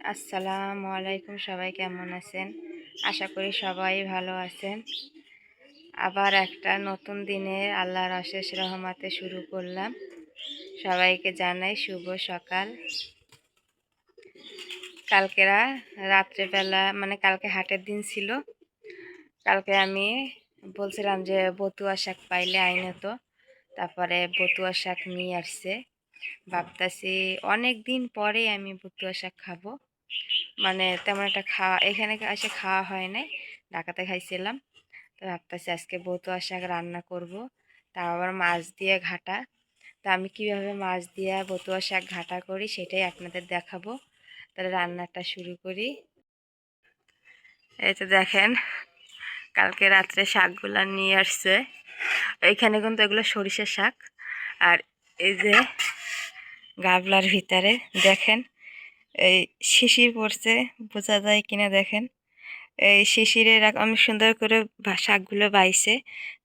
আসসালামু আলাইকুম, সবাই কেমন আছেন? আশা করি সবাই ভালো আছেন। আবার একটা নতুন দিনের আল্লাহর অশেষ রহমতে শুরু করলাম। সবাইকে জানাই শুভ সকাল। কালকেরা রাত্রেবেলা কালকে হাটের দিন ছিল। কালকে আমি বলছিলাম যে বতুয়া শাক পাইলে আইনে তো, তারপরে বতুয়া শাক নিয়ে আসছে। ভাবতাছি অনেক দিন পরে আমি বতুয়া শাক খাবো। তেমন একটা খাওয়া এখানে এসে খাওয়া হয় নাই, ঢাকাতে খাইছিলাম। তো ভাবতেছি আজকে বতুয়া শাক রান্না করব, তাও আবার মাছ দিয়ে ঘাটা। তো আমি কিভাবে মাছ দিয়ে বতুয়া শাক ঘাটা করি সেটাই আপনাদের দেখাবো। তাহলে রান্নাটা শুরু করি। এই তো দেখেন, কালকে রাত্রে শাকগুলা নিয়ে আসছে। এইখানে কিন্তু এগুলো সরিষার শাক। আর এই যে গাবলার ভিতরে দেখেন এই শিশির পড়ছে, বোঝা যায় কিনা দেখেন। এই শিশিরে আমি সুন্দর করে শাকগুলো বাইছে।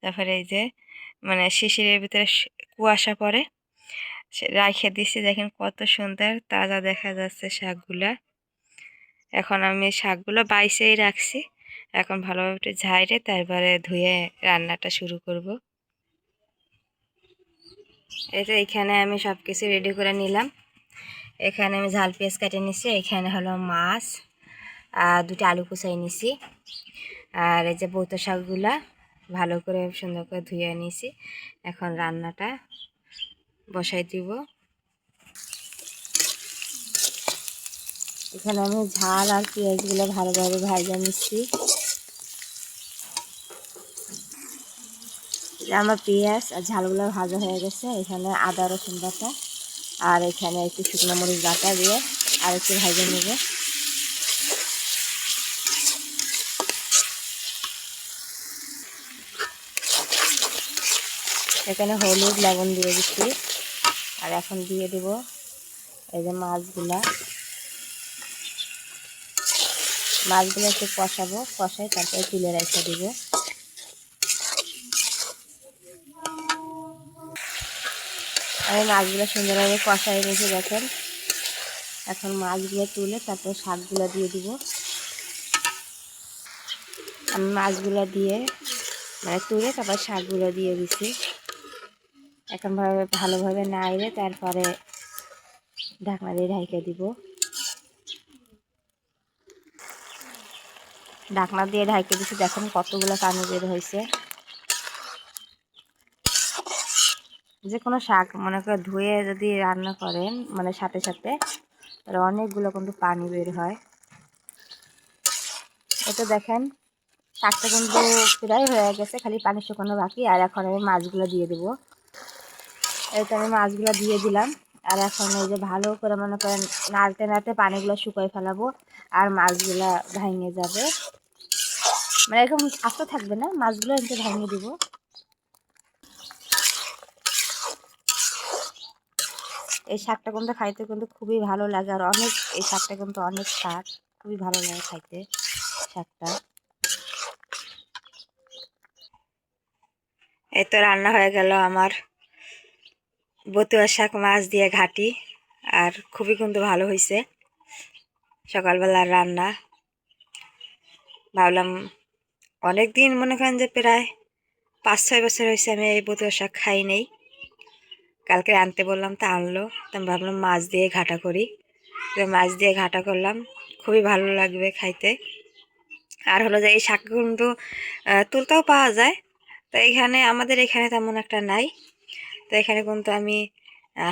তারপরে এই যে শিশিরের ভিতরে কুয়াশা পড়ে, রাখে দিছি। দেখেন কত সুন্দর তাজা দেখা যাচ্ছে শাকগুলা। এখন আমি শাকগুলো বাইছেই রাখছি। এখন ভালোভাবে একটু ঝাইরে তারপরে ধুয়ে রান্নাটা শুরু করব। এই তো এইখানে আমি সব কিছু রেডি করে নিলাম। এখানে আমি ঝাল পেঁয়াজ কেটে নিছি। এখানে হলো মাছ আর দুটো আলু কুচাই নিছি। আর এই যে বৌতো শাকগুলা ভালো করে সুন্দর করে ধুয়ে নিছি। এখন রান্নাটা বসাই দিব। এখানে আমি ঝাল আর পেঁয়াজগুলো ভালোভাবে ভাজা নিচ্ছি। আমার পেঁয়াজ আর ঝালগুলো ভাজা হয়ে গেছে। এখানে আদা রসুন বাটা আর এখানে একটু শুকনো মরিচ বাটা দিয়ে আর একটু ভাজা নেবে। এখানে হলুদ লবণ দিয়ে দিচ্ছি। আর এখন দিয়ে দেব এই যে মাছগুলো একটু কষাবো, কষাই তারপরে তুলে রেখে দিব। আমি মাছগুলো সুন্দরভাবে কষাই রেখে দেখেন। এখন মাছগুলো তুলে তারপরে শাকগুলো দিয়ে দিব। আমি মাছগুলো দিয়ে তুলে তারপর শাকগুলো দিয়ে দিছি। এখন ভালোভাবে নাড়িয়ে তারপরে ঢাকনা দিয়ে ঢেকে দিব। ঢাকনা দিয়ে ঢেকে দিছি। দেখেন কতগুলো পানি বের হয়েছে। যে কোনো শাক মনে করে ধুয়ে যদি রান্না করেন সাথে সাথে, তাহলে অনেকগুলো কিন্তু পানি বের হয়। এটা দেখেন শাকটা কিন্তু প্রায় হয়ে গেছে, খালি পানি শুকানো বাকি। আর এখন আমি মাছগুলো দিয়ে দেবো। এই তো আমি মাছগুলো দিয়ে দিলাম। আর এখন এই যে ভালো করে মনে করেন নাড়তে নাড়তে পানিগুলো শুকাই ফেলাবো। আর মাছগুলা ভেঙে যাবে, এরকম আস্ত থাকবে না, মাছগুলো এতে ভেঙে দিব। এই শাকটা কিন্তু খাইতে কিন্তু খুবই ভালো লাগে। আর এই শাকটা কিন্তু অনেক স্বাদ, খুবই ভালো লাগে খাইতে শাকটা। এই তো রান্না হয়ে গেল আমার বতুয়া শাক মাছ দিয়ে ঘাটি। আর খুবই কিন্তু ভালো হয়েছে সকালবেলার রান্না। ভাবলাম অনেক দিন মনে করেন যে প্রায় 5-6 বছর হয়েছে আমি এই বতুয়া শাক খাই নেই। কালকে আনতে বললাম, তা আনলো। তো আমি ভাবলাম মাছ দিয়ে ঘাটা করি। তো মাছ দিয়ে ঘাটা করলাম, খুবই ভালো লাগবে খাইতে। আর হলো যে এই শাক কিন্তু তুলতেও পাওয়া যায়। তো এখানে আমাদের এখানে তেমন একটা নাই। তো এখানে কিন্তু আমি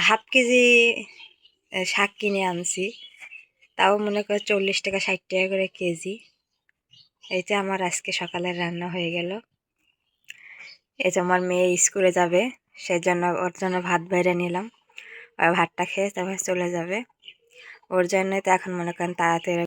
হাফ কেজি শাক কিনে আনছি। তাও মনে করে 40 টাকা 60 টাকা করে কেজি। এইটা আমার আজকে সকালের রান্না হয়ে গেল। এই যে আমার মেয়ে স্কুলে যাবে, সেই জন্য ওর জন্য ভাত বাইরে নিলাম। আর ভাতটা খেয়ে তারপর চলে যাবে। ওর জন্যই তো এখন মনে করেন তাড়াতাড়ি